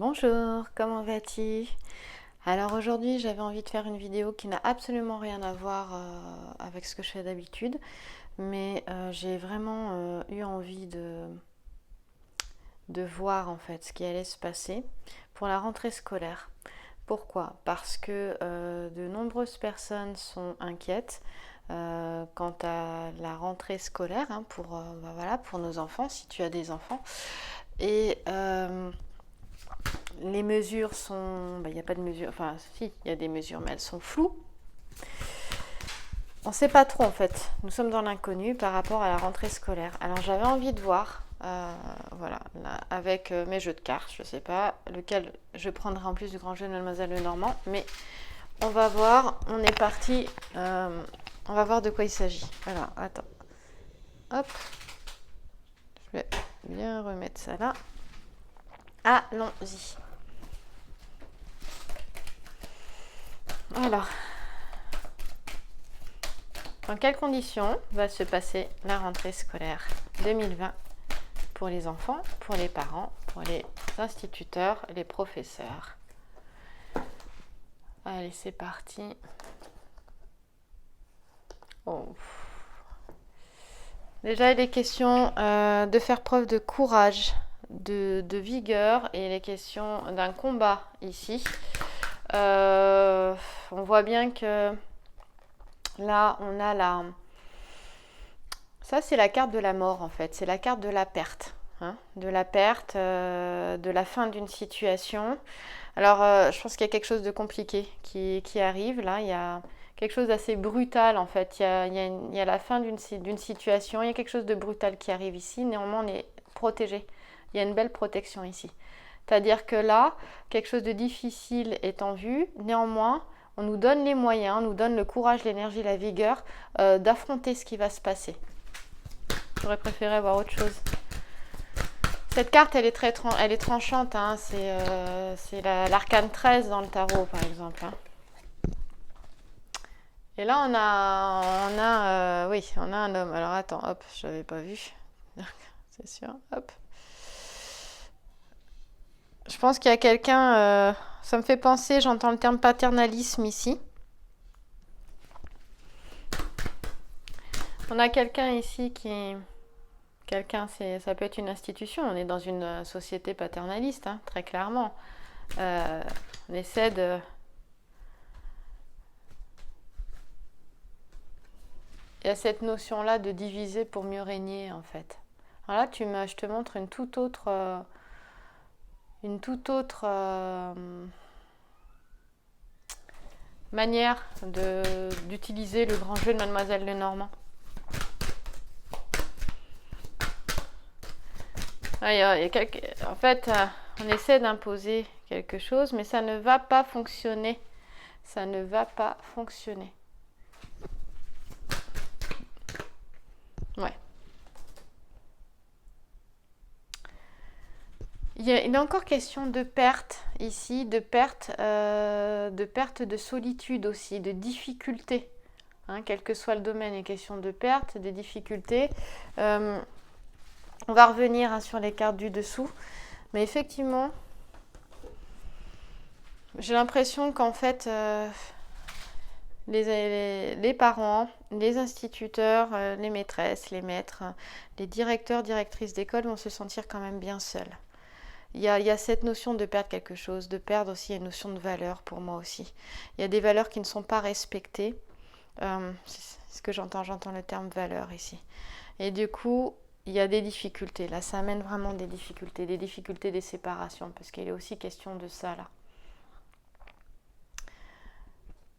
Bonjour, comment vas-tu? Alors aujourd'hui j'avais envie de faire une vidéo qui n'a absolument rien à voir avec ce que je fais d'habitude, mais j'ai vraiment eu envie de voir en fait ce qui allait se passer pour la rentrée scolaire. Pourquoi? Parce que de nombreuses personnes sont inquiètes quant à la rentrée scolaire voilà, pour nos enfants, si tu as des enfants. Et les mesures sont... Il n'y a pas de mesures, enfin si, il y a des mesures, mais elles sont floues. On ne sait pas trop en fait. Nous sommes dans l'inconnu par rapport à la rentrée scolaire. Alors j'avais envie de voir, voilà, là, avec mes jeux de cartes, je ne sais pas lequel je prendrai en plus du grand jeu de Mademoiselle Lenormand, mais on va voir, on est parti, on va voir de quoi il s'agit. Alors, attends, hop, je vais bien remettre ça là. Allons-y. Alors, dans quelles conditions va se passer la rentrée scolaire 2020 pour les enfants, pour les parents, pour les instituteurs, les professeurs? Allez, c'est parti. Oh. Déjà, il est question de faire preuve de courage, de vigueur, et il est question d'un combat ici. On voit bien que là, on a la... Ça, c'est la carte de la mort, en fait. C'est la carte de la perte. Hein, de la perte, de la fin d'une situation. Alors, je pense qu'il y a quelque chose de compliqué qui arrive. Là, il y a quelque chose d'assez brutal, en fait. Il y a la fin d'une situation. Il y a quelque chose de brutal qui arrive ici. Néanmoins, on est protégé. Il y a une belle protection ici. C'est-à-dire que là, quelque chose de difficile est en vue. Néanmoins, on nous donne les moyens, on nous donne le courage, l'énergie, la vigueur d'affronter ce qui va se passer. J'aurais préféré avoir autre chose. Cette carte, elle est tranchante. Hein. C'est l'arcane 13 dans le tarot, par exemple. Hein. Et là, on a un homme. Alors, attends, hop, je l'avais pas vu. C'est sûr, hop. Je pense qu'il y a quelqu'un... ça me fait penser, j'entends le terme paternalisme ici. On a quelqu'un ici qui... ça peut être une institution. On est dans une société paternaliste, hein, très clairement. On essaie de... Il y a cette notion-là de diviser pour mieux régner, en fait. Alors là, je te montre une toute autre manière d'utiliser le grand jeu de Mademoiselle Lenormand. En fait, on essaie d'imposer quelque chose, mais ça ne va pas fonctionner. Ça ne va pas fonctionner. Ouais. Il est encore question de perte ici, de perte de solitude aussi, de difficulté. Hein, quel que soit le domaine, il est question de perte, de difficulté. On va revenir hein, sur les cartes du dessous. Mais effectivement, j'ai l'impression qu'en fait, les parents, les instituteurs, les maîtresses, les maîtres, les directeurs, directrices d'école vont se sentir quand même bien seuls. Il y a cette notion de perdre quelque chose, de perdre aussi une notion de valeur pour moi aussi. Il y a des valeurs qui ne sont pas respectées. C'est ce que j'entends le terme valeur ici. Et du coup, il y a des difficultés. Là, ça amène vraiment des difficultés des séparations, parce qu'il est aussi question de ça là.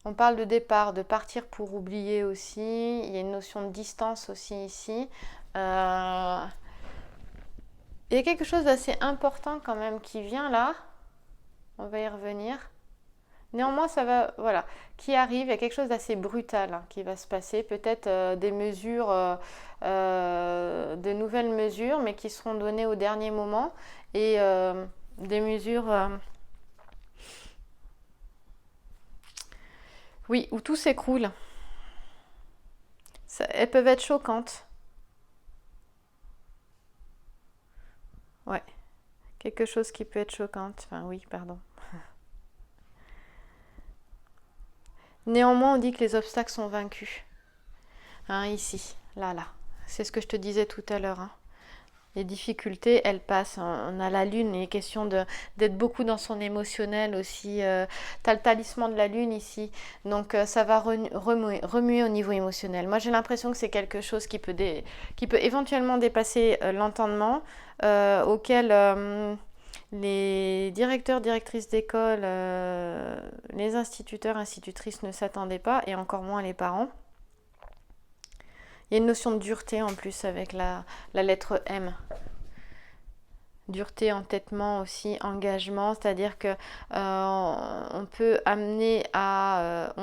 On parle de départ, de partir pour oublier aussi. Il y a une notion de distance aussi ici. Il y a quelque chose d'assez important quand même qui vient là. On va y revenir. Néanmoins, ça va, voilà, qui arrive. Il y a quelque chose d'assez brutal hein, qui va se passer. Peut-être des mesures, de nouvelles mesures, mais qui seront données au dernier moment. Et des mesures, oui, où tout s'écroule. Elles peuvent être choquantes. Ouais. Quelque chose qui peut être choquante. Enfin oui, pardon. Néanmoins, on dit que les obstacles sont vaincus. Hein, ici, là. C'est ce que je te disais tout à l'heure. Hein. Les difficultés, elles passent. On a la lune, il est question d'être beaucoup dans son émotionnel aussi. T'as le talisman de la lune ici, donc ça va remuer au niveau émotionnel. Moi, j'ai l'impression que c'est quelque chose qui peut éventuellement dépasser l'entendement, auquel les directeurs, directrices d'école, les instituteurs, institutrices ne s'attendaient pas, et encore moins les parents. Il y a une notion de dureté en plus avec la lettre M. Dureté, entêtement aussi, engagement, c'est-à-dire que on peut amener à,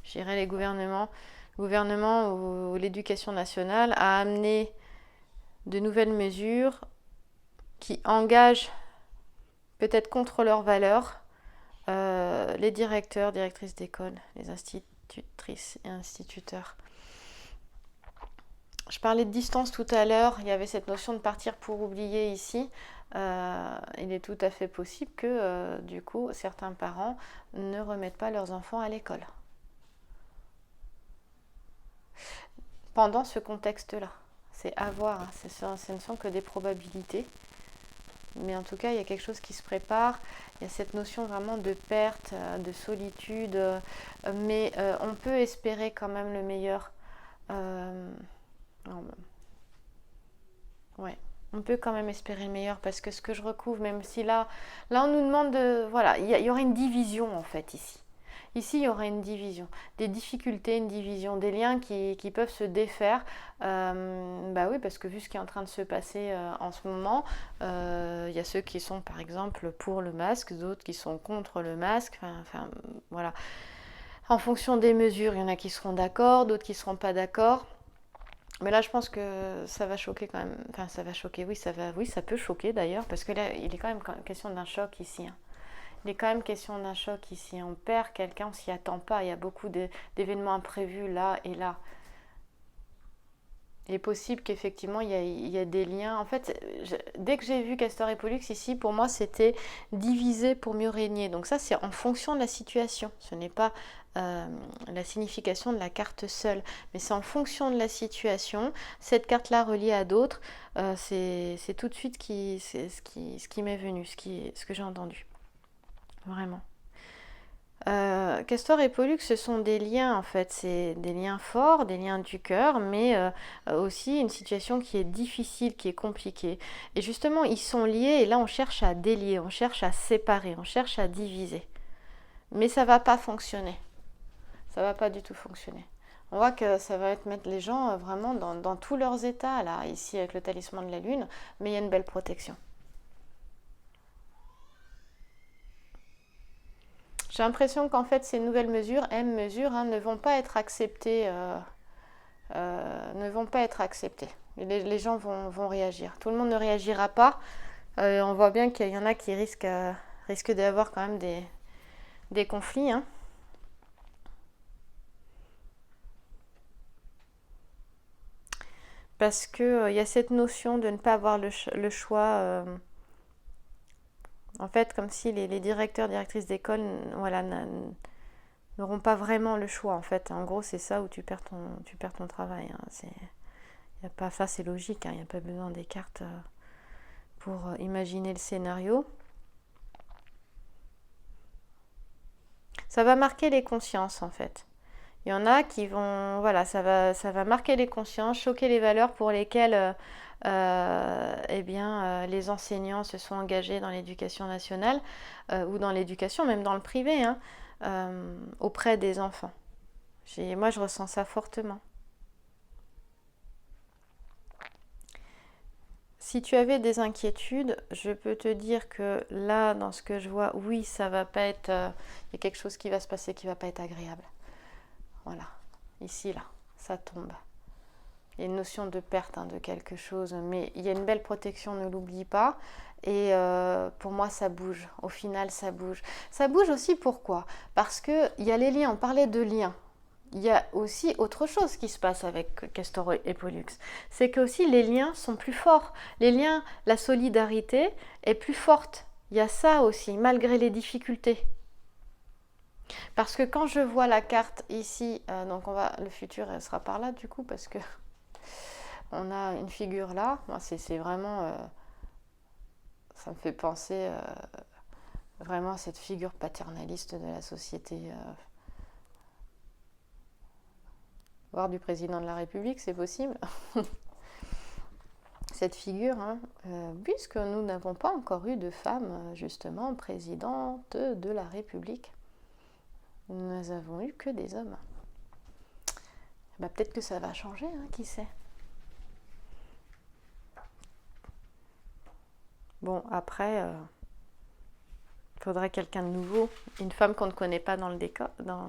je dirais les gouvernements ou l'éducation nationale à amener de nouvelles mesures qui engagent peut-être contre leurs valeurs les directeurs, directrices d'école, les institutrices et instituteurs. Je parlais de distance tout à l'heure, il y avait cette notion de partir pour oublier ici. Il est tout à fait possible que, du coup, certains parents ne remettent pas leurs enfants à l'école. Pendant ce contexte-là, c'est à voir, hein. Ce ne sont que des probabilités. Mais en tout cas, il y a quelque chose qui se prépare. Il y a cette notion vraiment de perte, de solitude. Mais on peut espérer quand même le meilleur. Ouais, on peut quand même espérer le meilleur parce que ce que je recouvre, même si là on nous demande de... Voilà, il y aurait une division en fait ici. Ici, il y aurait une division, des difficultés, une division, des liens qui peuvent se défaire. Bah oui, parce que vu ce qui est en train de se passer en ce moment, il y a ceux qui sont par exemple pour le masque, d'autres qui sont contre le masque. Enfin, voilà. En fonction des mesures, il y en a qui seront d'accord, d'autres qui ne seront pas d'accord. Mais là, je pense que ça va choquer quand même. Enfin, ça va choquer, oui, ça peut choquer d'ailleurs, parce que là, il est quand même question d'un choc ici. Hein. Il est quand même question d'un choc ici. On perd quelqu'un, on s'y attend pas. Il y a beaucoup d'événements imprévus là et là. Il est possible qu'effectivement, il y a des liens. En fait, dès que j'ai vu Castor et Pollux ici, pour moi, c'était diviser pour mieux régner. Donc ça, c'est en fonction de la situation. Ce n'est pas la signification de la carte seule, mais c'est en fonction de la situation. Cette carte-là reliée à d'autres, c'est tout de suite ce qui m'est venu, ce que j'ai entendu. Vraiment. Castor et Pollux, ce sont des liens en fait, c'est des liens forts, des liens du cœur, mais aussi une situation qui est difficile, qui est compliquée. Et justement, ils sont liés et là on cherche à délier, on cherche à séparer, on cherche à diviser. Mais ça va pas fonctionner. Ça va pas du tout fonctionner. On voit que ça va mettre les gens vraiment dans tous leurs états, là, ici avec le talisman de la lune, mais il y a une belle protection. J'ai l'impression qu'en fait ces nouvelles mesures, M-mesures, hein, ne vont pas être acceptées. Ne vont pas être acceptées. Les gens vont réagir. Tout le monde ne réagira pas. On voit bien qu'il y en a qui risquent d'avoir quand même des conflits. Hein. Parce qu'il y a cette notion de ne pas avoir le choix. En fait, comme si les directeurs, directrices d'école, voilà, n'auront pas vraiment le choix. En fait, en gros, c'est ça où tu perds ton travail. Hein. Y a pas, ça, c'est logique. Il n'y a pas besoin des cartes pour imaginer le scénario. Ça va marquer les consciences, en fait. Il y en a qui vont, voilà, ça va marquer les consciences, choquer les valeurs pour lesquelles les enseignants se sont engagés dans l'éducation nationale ou dans l'éducation, même dans le privé, hein, auprès des enfants. Moi, je ressens ça fortement. Si tu avais des inquiétudes, je peux te dire que là, dans ce que je vois, oui, ça va pas être... il y a quelque chose qui va se passer qui va pas être agréable. Voilà, ici, là, ça tombe. Il y a une notion de perte de quelque chose, mais il y a une belle protection, ne l'oublie pas. Et pour moi, ça bouge. Au final, ça bouge. Ça bouge aussi pourquoi ? Parce qu'il y a les liens, on parlait de liens. il y a aussi autre chose qui se passe avec Castor et Pollux. C'est que aussi les liens sont plus forts. Les liens, la solidarité est plus forte. Il y a ça aussi, malgré les difficultés. Parce que quand je vois la carte ici, donc le futur elle sera par là du coup, parce que on a une figure là. Moi, c'est vraiment, ça me fait penser vraiment à cette figure paternaliste de la société. Voire du président de la République, c'est possible. Cette figure, hein, puisque nous n'avons pas encore eu de femme, justement, présidente de la République. Nous avons eu que des hommes. Bah, peut-être que ça va changer, hein, qui sait. Bon, après, faudrait quelqu'un de nouveau, une femme qu'on ne connaît pas dans le décor, dans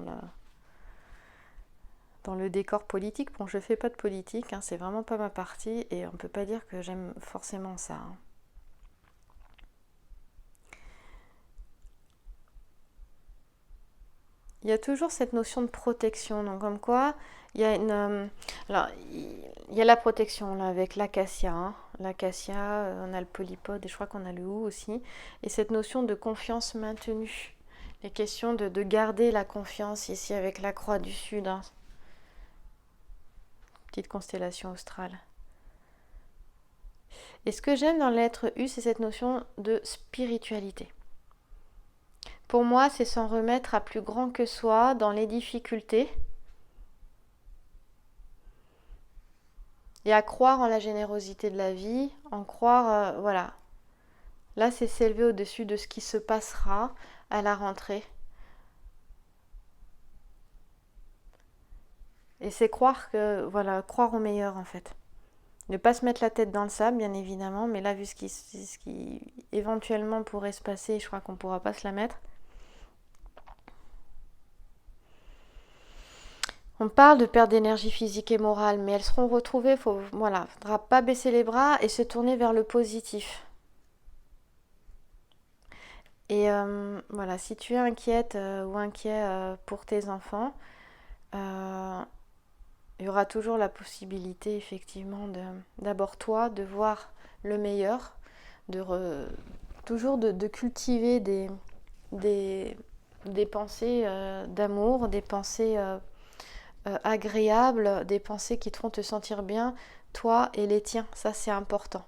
le décor politique. Bon, je fais pas de politique, hein, c'est vraiment pas ma partie et on peut pas dire que j'aime forcément ça. Hein. Il y a toujours cette notion de protection, donc comme quoi il y a alors il y a la protection là avec l'acacia, hein. L'acacia, on a le polypode et je crois qu'on a le hou aussi, et cette notion de confiance maintenue, les questions de garder la confiance ici avec la croix du sud, hein. Petite constellation australe. Et ce que j'aime dans l'être U, c'est cette notion de spiritualité. Pour moi, c'est s'en remettre à plus grand que soi dans les difficultés et à croire en la générosité de la vie, en croire, voilà. Là, c'est s'élever au-dessus de ce qui se passera à la rentrée. Et c'est croire que, voilà, croire au meilleur en fait. Ne pas se mettre la tête dans le sable, bien évidemment, mais là, vu ce qui éventuellement pourrait se passer, je crois qu'on ne pourra pas se la mettre. On parle de perte d'énergie physique et morale, mais elles seront retrouvées. Voilà, faudra pas baisser les bras et se tourner vers le positif. Et voilà, si tu es inquiète ou inquiet pour tes enfants, il y aura toujours la possibilité, effectivement, d'abord toi, de voir le meilleur, toujours de cultiver des pensées d'amour, des pensées agréables, des pensées qui te font te sentir bien, toi et les tiens. Ça, c'est important.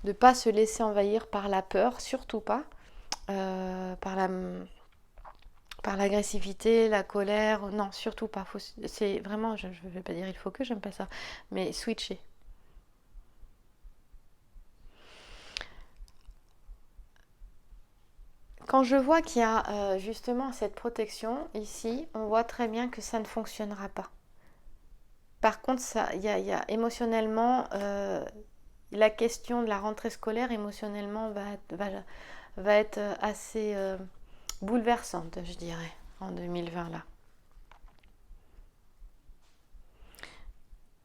De ne pas se laisser envahir par la peur, surtout pas, par l'agressivité, la colère. Non, surtout pas. C'est vraiment, je ne vais pas dire il faut que, j'aime pas ça, mais switcher. Quand je vois qu'il y a justement cette protection ici, on voit très bien que ça ne fonctionnera pas. Par contre, il y a émotionnellement, la question de la rentrée scolaire émotionnellement va être assez bouleversante, je dirais, en 2020 là.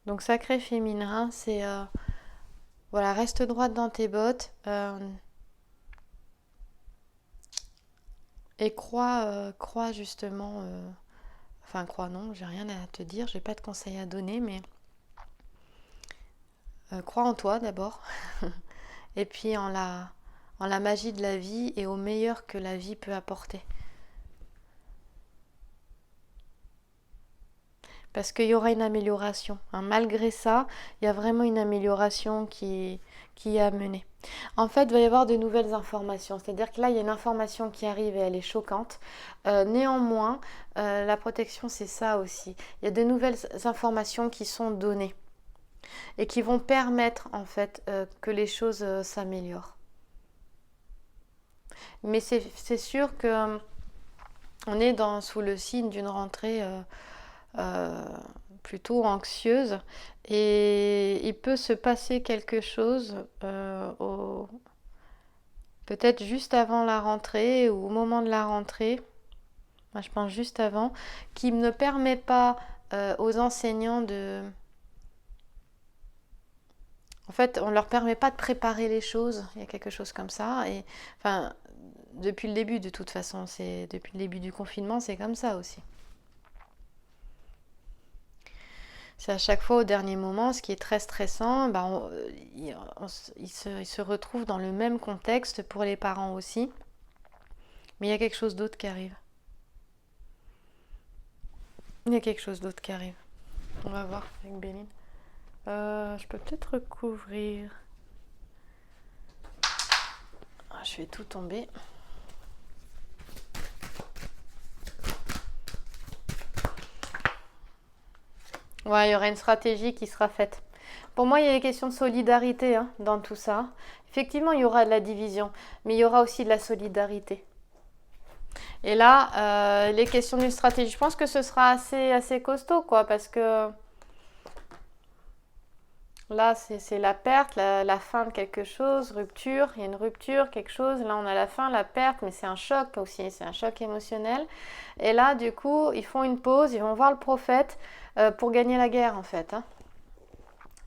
Donc sacré féminin, c'est voilà, reste droite dans tes bottes et crois justement. Enfin, crois non, j'ai rien à te dire, j'ai pas de conseils à donner, mais crois en toi d'abord, et puis en la magie de la vie et au meilleur que la vie peut apporter. Parce qu'il y aura une amélioration. Hein. Malgré ça, il y a vraiment une amélioration qui est à mener. En fait, il va y avoir de nouvelles informations. C'est-à-dire que là, il y a une information qui arrive et elle est choquante. Néanmoins, la protection, c'est ça aussi. Il y a de nouvelles informations qui sont données et qui vont permettre, en fait, que les choses s'améliorent. Mais c'est sûr que on est sous le signe d'une rentrée plutôt anxieuse et il peut se passer quelque chose peut-être juste avant la rentrée ou au moment de la rentrée, moi je pense juste avant, qui ne permet pas aux enseignants en fait on leur permet pas de préparer les choses, il y a quelque chose comme ça, et enfin depuis le début de toute façon, depuis le début du confinement c'est comme ça aussi. C'est à chaque fois au dernier moment, ce qui est très stressant, il se retrouve dans le même contexte pour les parents aussi, mais il y a quelque chose d'autre qui arrive. Il y a quelque chose d'autre qui arrive. On va voir avec Béline. Je peux peut-être recouvrir. Je vais tout tomber. Ouais, il y aura une stratégie qui sera faite. Pour moi, il y a des questions de solidarité dans tout ça. Effectivement, il y aura de la division, mais il y aura aussi de la solidarité. Et là, les questions d'une stratégie, je pense que ce sera assez costaud, quoi, parce que là, c'est la perte, la fin de quelque chose, rupture, il y a une rupture, quelque chose. Là, on a la fin, la perte, mais c'est un choc aussi, c'est un choc émotionnel. Et là, du coup, ils font une pause, ils vont voir le prophète pour gagner la guerre, en fait.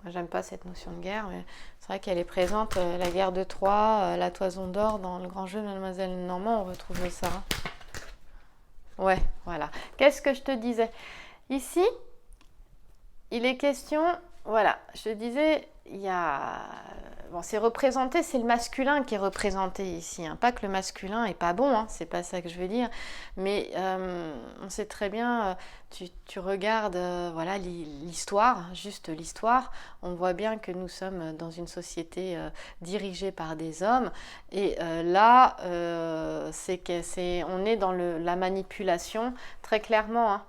J'aime pas cette notion de guerre, mais c'est vrai qu'elle est présente, la guerre de Troie, la toison d'or, dans le grand jeu de Mademoiselle Normand, on retrouve ça. Ouais, voilà. Qu'est-ce que je te disais? Ici, il est question, voilà, je te disais, il y a... Bon, c'est représenté, c'est le masculin qui est représenté ici. Pas que le masculin est pas bon, c'est pas ça que je veux dire. Mais on sait très bien, tu regardes voilà, l'histoire, juste l'histoire. On voit bien que nous sommes dans une société dirigée par des hommes. Et là, on est dans la manipulation, très clairement.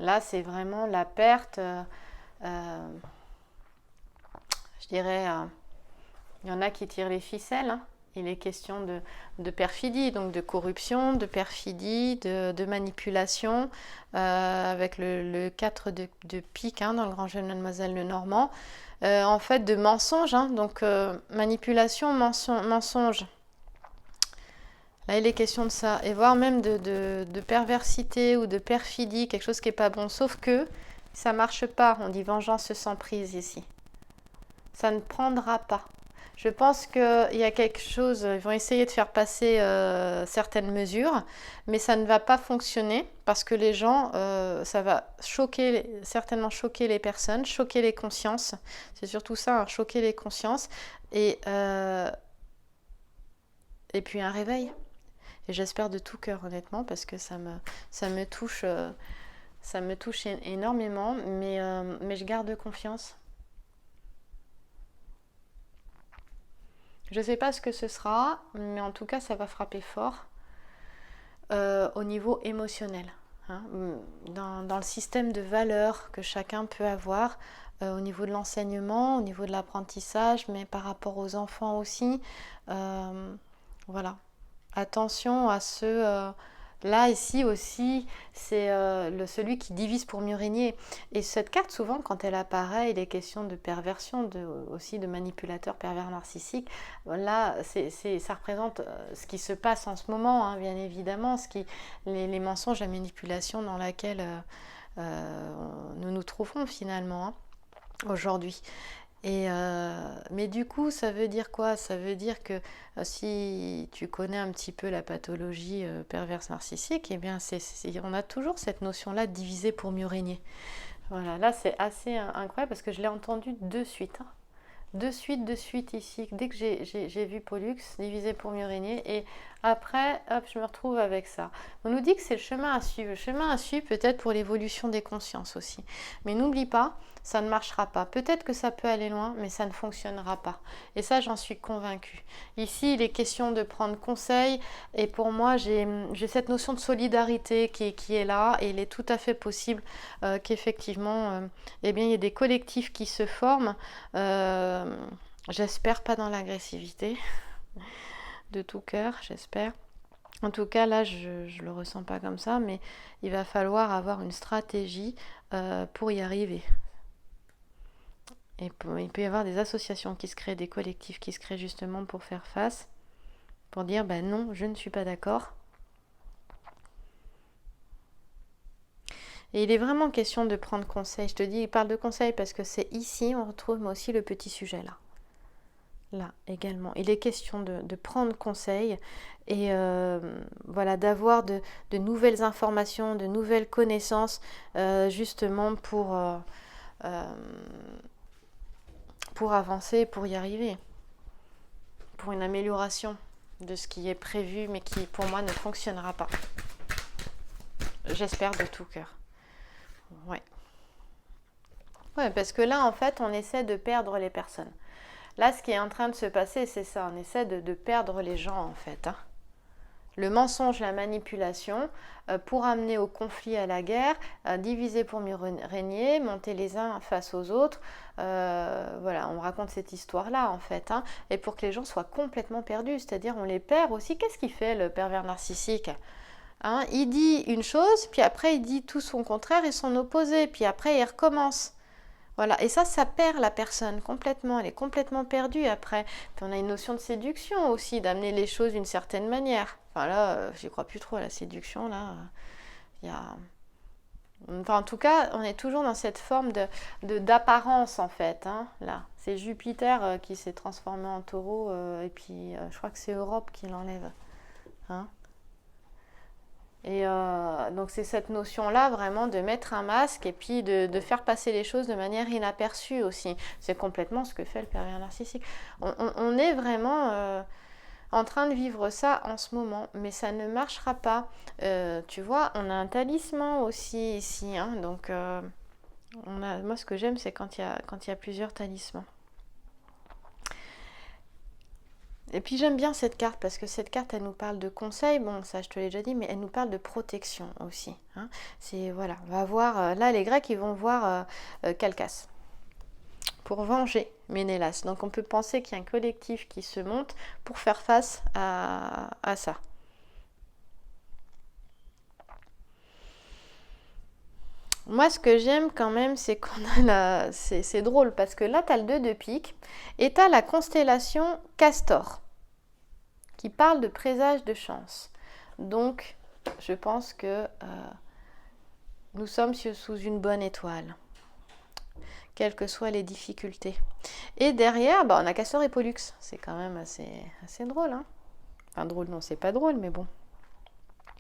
Là, c'est vraiment la perte... je dirais, il y en a qui tirent les ficelles. Il est question de perfidie, donc de corruption, de perfidie, de manipulation, avec le 4 de pique dans le grand jeu de Mademoiselle Lenormand. En fait, de mensonge, donc manipulation, mensonge. Là, il est question de ça, et voire même de perversité ou de perfidie, quelque chose qui n'est pas bon, sauf que ça ne marche pas. On dit vengeance sans prise ici. Ça ne prendra pas. Je pense qu'il y a quelque chose, ils vont essayer de faire passer certaines mesures, mais ça ne va pas fonctionner parce que les gens, ça va certainement choquer les personnes, choquer les consciences. C'est surtout ça, choquer les consciences. Et puis un réveil. Et j'espère de tout cœur, honnêtement, parce que ça me touche énormément, mais je garde confiance. Je ne sais pas ce que ce sera, mais en tout cas, ça va frapper fort au niveau émotionnel. Dans le système de valeurs que chacun peut avoir, au niveau de l'enseignement, au niveau de l'apprentissage, mais par rapport aux enfants aussi. Voilà. Attention à ceux... Là, ici aussi, c'est celui qui divise pour mieux régner. Et cette carte, souvent, quand elle apparaît, il est question de perversion, aussi de manipulateur pervers narcissique. Là, ça représente ce qui se passe en ce moment, bien évidemment, les mensonges, la manipulation dans laquelle nous nous trouvons finalement aujourd'hui. Mais du coup, ça veut dire quoi? Ça veut dire que si tu connais un petit peu la pathologie perverse narcissique, eh bien, on a toujours cette notion-là de diviser pour mieux régner. Voilà, là, c'est assez incroyable parce que je l'ai entendu de suite. De suite ici, dès que j'ai vu Pollux, diviser pour mieux régner, et après, hop, je me retrouve avec ça. On nous dit que c'est le chemin à suivre. Le chemin à suivre peut-être pour l'évolution des consciences aussi. Mais n'oublie pas, ça ne marchera pas. Peut-être que ça peut aller loin, mais ça ne fonctionnera pas. Et ça, j'en suis convaincue. Ici, il est question de prendre conseil, et pour moi, j'ai cette notion de solidarité qui est là, et il est tout à fait possible qu'effectivement, eh bien, il y ait des collectifs qui se forment. J'espère pas dans l'agressivité, de tout cœur, j'espère. En tout cas, là, je le ressens pas comme ça, mais il va falloir avoir une stratégie pour y arriver. Et il peut y avoir des associations qui se créent, des collectifs qui se créent justement pour faire face, pour dire non, je ne suis pas d'accord. Et il est vraiment question de prendre conseil. Je te dis, il parle de conseil parce que c'est ici, on retrouve moi aussi le petit sujet là. Là également. Il est question de prendre conseil et voilà, d'avoir de nouvelles informations, de nouvelles connaissances justement pour euh, pour avancer, pour y arriver, pour une amélioration de ce qui est prévu, mais qui pour moi ne fonctionnera pas. J'espère de tout cœur. Ouais. Ouais, parce que là, en fait, on essaie de perdre les personnes. Là, ce qui est en train de se passer, c'est ça. On essaie de perdre les gens, en fait. Hein. Le mensonge, la manipulation, pour amener au conflit, à la guerre, diviser pour mieux régner, monter les uns face aux autres. Voilà, on raconte cette histoire-là, en fait. Hein, et pour que les gens soient complètement perdus. C'est-à-dire, on les perd aussi. Qu'est-ce qu'il fait, le pervers narcissique ? Hein, il dit une chose, puis après, il dit tout son contraire et son opposé. Puis après, il recommence. Voilà, et ça perd la personne complètement, elle est complètement perdue après. Puis on a une notion de séduction aussi, d'amener les choses d'une certaine manière. Enfin là, j'y crois plus trop à la séduction, là. Il y a... Enfin, en tout cas, on est toujours dans cette forme d'apparence, en fait. Hein, là, c'est Jupiter qui s'est transformé en taureau, et puis je crois que c'est Europe qui l'enlève. Hein. Et donc c'est cette notion-là vraiment de mettre un masque et puis de faire passer les choses de manière inaperçue aussi. C'est complètement ce que fait le pervers narcissique. On est vraiment en train de vivre ça en ce moment, mais ça ne marchera pas. Tu vois, on a un talisman aussi ici. Hein, donc moi ce que j'aime c'est quand il y a plusieurs talismans. Et puis j'aime bien cette carte parce que cette carte elle nous parle de conseils, bon ça je te l'ai déjà dit, mais elle nous parle de protection aussi. Hein. C'est voilà, on va voir, là les Grecs ils vont voir Calcas pour venger Ménélas. Donc on peut penser qu'il y a un collectif qui se monte pour faire face à ça. Moi, ce que j'aime quand même, c'est qu'on a c'est drôle parce que là, tu as le 2 de pique et tu as la constellation Castor qui parle de présage de chance. Donc, je pense que nous sommes sous une bonne étoile, quelles que soient les difficultés. Et derrière, on a Castor et Pollux. C'est quand même assez drôle. Hein, enfin, drôle, non, c'est pas drôle, mais bon.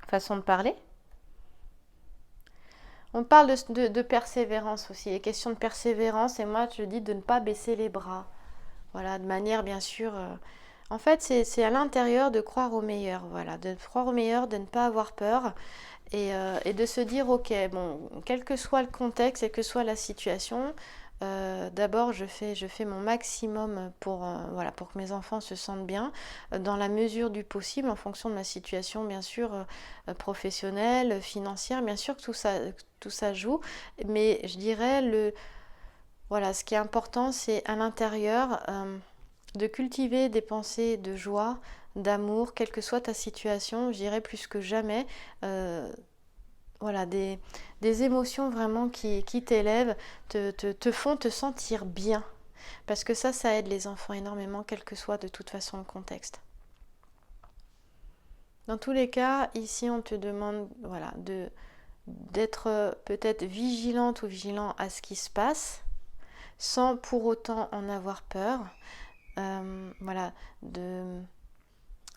Façon de parler. On parle de persévérance aussi, les questions de persévérance, et moi je dis de ne pas baisser les bras. Voilà, de manière bien sûr... En fait, c'est à l'intérieur de croire au meilleur, voilà, de croire au meilleur, de ne pas avoir peur, et de se dire, ok, bon, quel que soit le contexte, quelle que soit la situation, d'abord je fais mon maximum pour que mes enfants se sentent bien, dans la mesure du possible, en fonction de ma situation bien sûr professionnelle, financière, bien sûr que tout ça joue, mais je dirais ce qui est important c'est à l'intérieur de cultiver des pensées de joie, d'amour, quelle que soit ta situation, je dirais plus que jamais des émotions vraiment qui t'élèvent, te font te sentir bien. Parce que ça aide les enfants énormément, quel que soit de toute façon le contexte. Dans tous les cas, ici on te demande d'être peut-être vigilante ou vigilant à ce qui se passe, sans pour autant en avoir peur.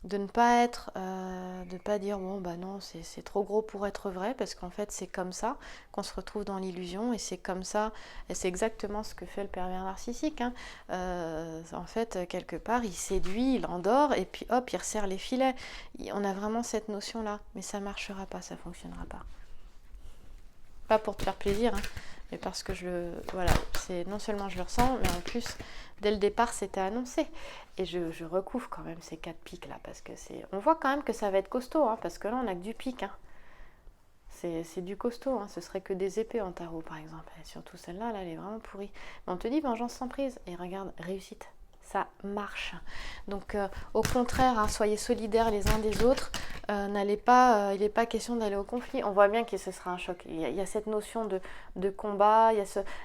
De ne pas de pas dire bon non c'est trop gros pour être vrai, parce qu'en fait c'est comme ça qu'on se retrouve dans l'illusion, et c'est comme ça, et c'est exactement ce que fait le pervers narcissique. Hein. En fait quelque part il séduit, il endort, et puis hop il resserre les filets. On a vraiment cette notion là, mais ça marchera pas, ça fonctionnera pas pour te faire plaisir, hein, mais parce que c'est non seulement je le ressens, mais en plus dès le départ c'était annoncé, et je recouvre quand même ces 4 piques là, parce que on voit quand même que ça va être costaud, hein, parce que là on a que du pique, hein. C'est du costaud, hein. Ce serait que des épées en tarot par exemple, et surtout celle-là là, elle est vraiment pourrie, mais on te dit vengeance sans prise, et regarde, réussite, ça marche. Donc au contraire, hein, soyez solidaires les uns des autres, il n'est pas question d'aller au conflit. On voit bien que ce sera un choc. Il y a cette notion de combat.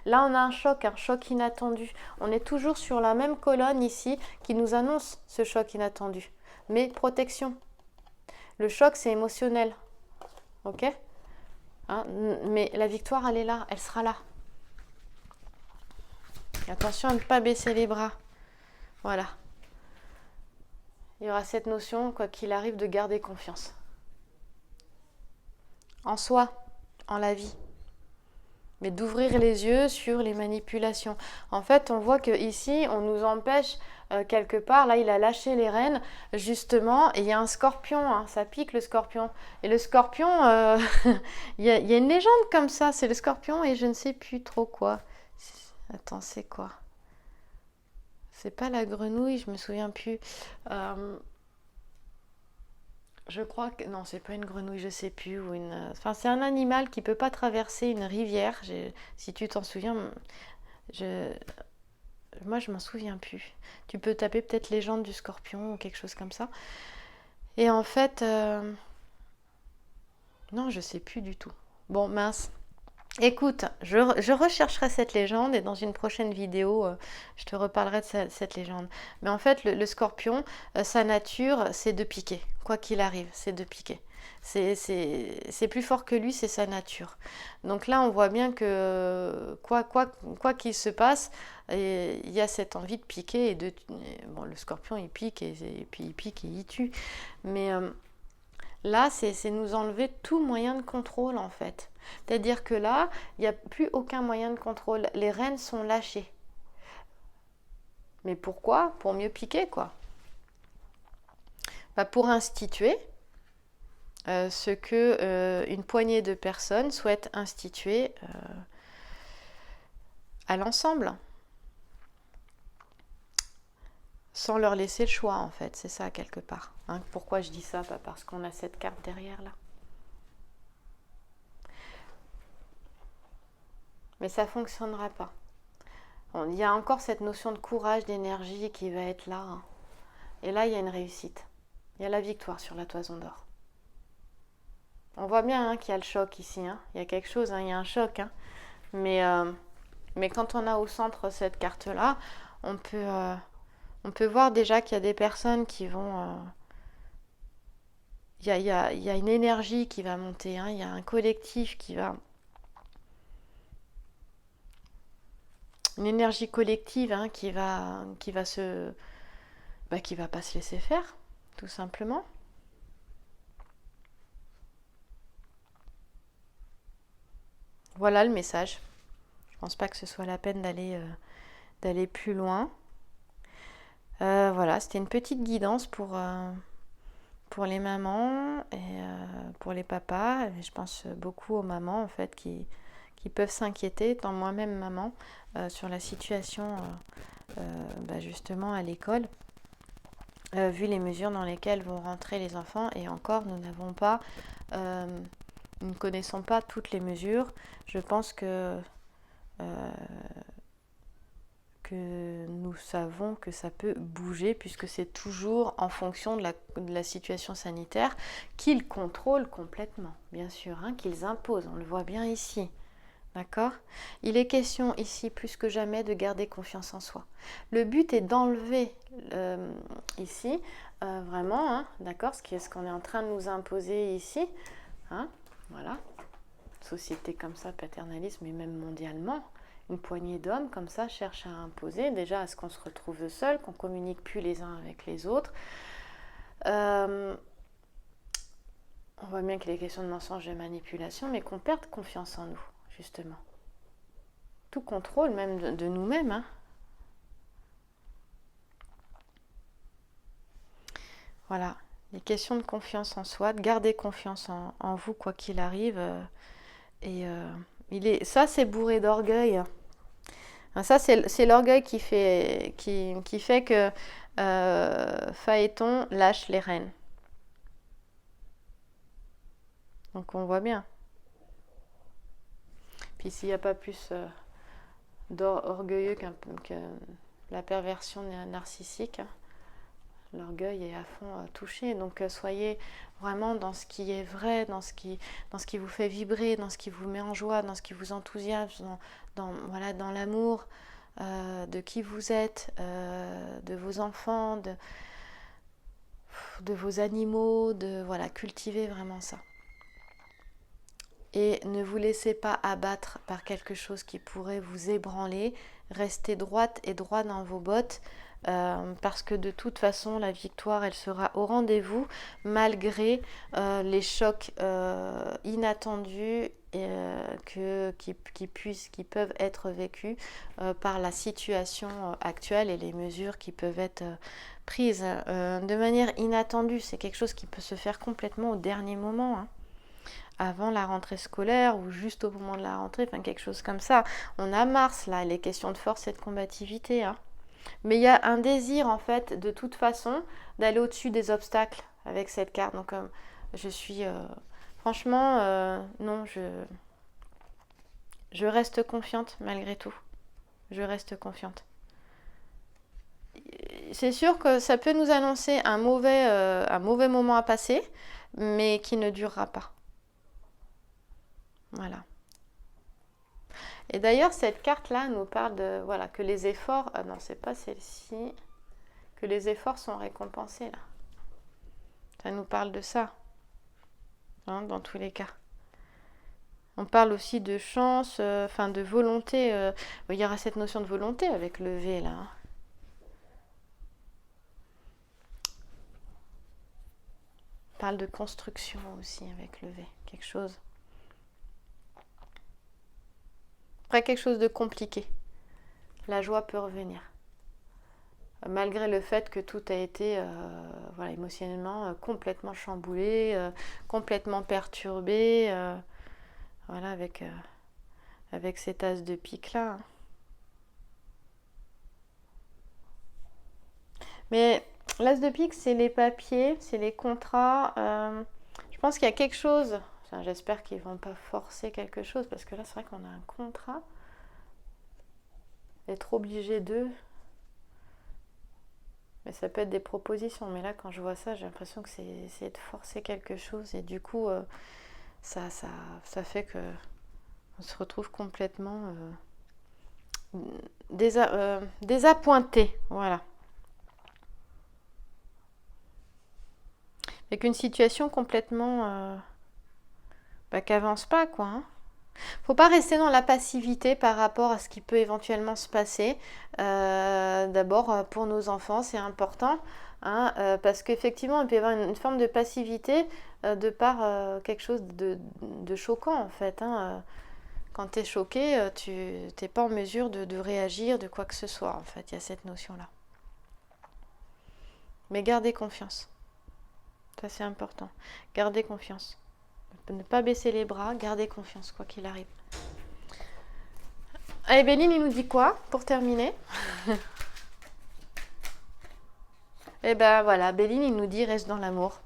Là, on a un choc inattendu. On est toujours sur la même colonne ici qui nous annonce ce choc inattendu. Mais protection. Le choc, c'est émotionnel. Ok ? Hein, mais la victoire, elle est là. Elle sera là. Attention à ne pas baisser les bras. Voilà. Il y aura cette notion, quoi qu'il arrive, de garder confiance. En soi, en la vie. mais d'ouvrir les yeux sur les manipulations. En fait, on voit qu'ici, on nous empêche quelque part. Là, il a lâché les rênes, justement, et il y a un scorpion, hein, ça pique le scorpion. Et le scorpion, il y a une légende comme ça, c'est le scorpion et je ne sais plus trop quoi. Attends, c'est quoi? C'est pas la grenouille, je me souviens plus. Je crois que non, c'est pas une grenouille, je sais plus, ou une. Enfin, c'est un animal qui peut pas traverser une rivière. Si tu t'en souviens, je... moi je m'en souviens plus. Tu peux taper peut-être légende du scorpion ou quelque chose comme ça. Et en fait, non, je sais plus du tout. Bon, mince. Écoute, je rechercherai cette légende et dans une prochaine vidéo, je te reparlerai de cette légende. Mais en fait, le scorpion, sa nature, c'est de piquer. Quoi qu'il arrive, c'est de piquer. C'est plus fort que lui, c'est sa nature. Donc là, on voit bien que quoi qu'il se passe, il y a cette envie de piquer. Bon, le scorpion, il pique et puis il pique et il tue. Mais là, c'est nous enlever tout moyen de contrôle, en fait. C'est-à-dire que là, il n'y a plus aucun moyen de contrôle. Les rênes sont lâchées. Mais pourquoi? Pour mieux piquer, quoi. Pour instituer ce que une poignée de personnes souhaitent instituer à l'ensemble. Sans leur laisser le choix, en fait. C'est ça, quelque part. Hein, pourquoi je dis ça? Pas parce qu'on a cette carte derrière, là. Mais ça ne fonctionnera pas. Il y a encore cette notion de courage, d'énergie qui va être là. Hein. Et là, il y a une réussite. Il y a la victoire sur la toison d'or. On voit bien hein, qu'il y a le choc ici. Hein. Il y a quelque chose, hein, il y a un choc. Hein. Mais quand on a au centre cette carte-là, on peut voir déjà qu'il y a des personnes qui vont... Il y a une énergie qui va monter. Hein. Il y a un collectif qui va... Une énergie collective hein, qui va se... qui va pas se laisser faire, tout simplement. Voilà le message. Je pense pas que ce soit la peine d'aller plus loin. Voilà, c'était une petite guidance pour les mamans et pour les papas. Je pense beaucoup aux mamans en fait qui peuvent s'inquiéter, étant moi-même maman, sur la situation justement à l'école. Vu les mesures dans lesquelles vont rentrer les enfants, et encore, nous ne connaissons pas toutes les mesures. Je pense que nous savons que ça peut bouger, puisque c'est toujours en fonction de la situation sanitaire qu'ils contrôlent complètement, bien sûr, hein, qu'ils imposent. On le voit bien ici. D'accord? Il est question ici plus que jamais de garder confiance en soi. Le but est d'enlever ici, vraiment, hein, d'accord, ce qu'on est en train de nous imposer ici. Hein, voilà. Société comme ça, paternalisme, et même mondialement, une poignée d'hommes comme ça cherchent à imposer, déjà à ce qu'on se retrouve seuls, qu'on ne communique plus les uns avec les autres. On voit bien qu'il est question de mensonges et de manipulation, mais qu'on perde confiance en nous. Justement. Tout contrôle, même de nous-mêmes. Hein. Voilà. Les questions de confiance en soi, de garder confiance en vous, quoi qu'il arrive. Ça, c'est bourré d'orgueil. Ça, c'est l'orgueil qui fait que Phaéton lâche les rênes. Donc, on voit bien. Puis s'il n'y a pas plus d'orgueilleux que la perversion narcissique, l'orgueil est à fond touché. Donc soyez vraiment dans ce qui est vrai, dans ce qui vous fait vibrer, dans ce qui vous met en joie, dans ce qui vous enthousiasme, dans l'amour de qui vous êtes, de vos enfants, de vos animaux, cultivez vraiment ça. Et ne vous laissez pas abattre par quelque chose qui pourrait vous ébranler. Restez droite et droit dans vos bottes. parce que de toute façon, la victoire, elle sera au rendez-vous, malgré les chocs inattendus qui peuvent être vécus par la situation actuelle et les mesures qui peuvent être prises de manière inattendue. C'est quelque chose qui peut se faire complètement au dernier moment, hein, avant la rentrée scolaire ou juste au moment de la rentrée, enfin quelque chose comme ça. On a Mars là, les questions de force et de combativité, hein. Mais il y a un désir en fait de toute façon d'aller au-dessus des obstacles avec cette carte. Donc je suis franchement non, je reste confiante malgré tout. Je reste confiante. C'est sûr que ça peut nous annoncer un mauvais moment à passer, mais qui ne durera pas. Voilà. Et d'ailleurs, cette carte-là nous parle de, voilà, que les efforts, non, c'est pas celle-ci, que les efforts sont récompensés, là. Ça nous parle de ça, hein, dans tous les cas. On parle aussi de chance, enfin de volonté. Il y aura cette notion de volonté avec le V, là, hein. On parle de construction aussi avec le V, quelque chose. Après, quelque chose de compliqué. La joie peut revenir. Malgré le fait que tout a été voilà, émotionnellement complètement chamboulé, complètement perturbé, voilà, avec cet as de pique là. Mais l'as de pique, c'est les papiers, c'est les contrats. Je pense qu'il y a quelque chose, enfin, j'espère qu'ils ne vont pas forcer quelque chose, parce que là c'est vrai qu'on a un contrat. Être obligé d'eux. Mais ça peut être des propositions. Mais là, quand je vois ça, j'ai l'impression que c'est de forcer quelque chose. Et du coup, ça fait que on se retrouve complètement désappointé. Voilà. Avec une situation complètement qui avance pas, quoi, hein. Faut pas rester dans la passivité par rapport à ce qui peut éventuellement se passer. D'abord, pour nos enfants, c'est important, hein, parce qu'effectivement, il peut y avoir une forme de passivité de par quelque chose de choquant, en fait, hein. Quand tu es choqué, tu n'es pas en mesure de réagir, de quoi que ce soit, en fait. Il y a cette notion-là. Mais gardez confiance. Ça, c'est important. Gardez confiance. Ne pas baisser les bras, gardez confiance, quoi qu'il arrive. Allez, Béline, il nous dit quoi pour terminer? Eh ben voilà, Béline, il nous dit reste dans l'amour.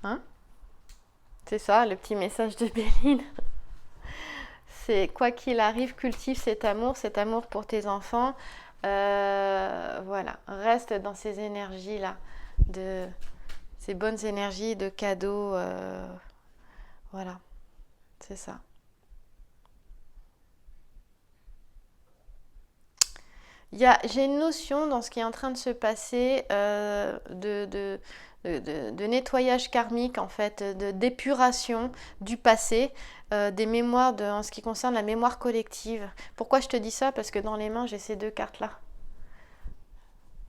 Hein? C'est ça, le petit message de Béline. C'est quoi qu'il arrive, cultive cet amour pour tes enfants. Voilà, reste dans ces énergies-là, ces bonnes énergies de cadeaux. Voilà, c'est ça. J'ai une notion dans ce qui est en train de se passer de nettoyage karmique, en fait, d'épuration du passé, des mémoires en ce qui concerne la mémoire collective. Pourquoi je te dis ça? Parce que dans les mains, j'ai ces deux cartes-là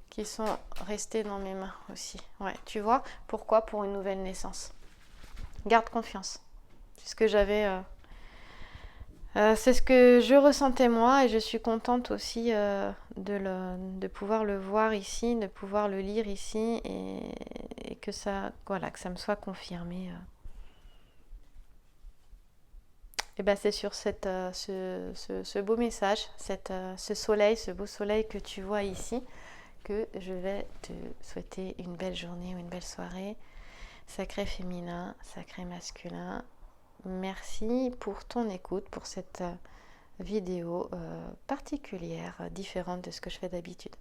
qui sont restées dans mes mains aussi. Ouais, tu vois? Pourquoi? Pour une nouvelle naissance. Garde confiance. C'est ce que j'avais... c'est ce que je ressentais moi et je suis contente aussi de pouvoir le voir ici, de pouvoir le lire ici et que ça me soit confirmé. Et ben c'est sur ce beau message, ce beau soleil que tu vois ici, que je vais te souhaiter une belle journée ou une belle soirée. Sacré féminin, sacré masculin. Merci pour ton écoute, pour cette vidéo particulière, différente de ce que je fais d'habitude.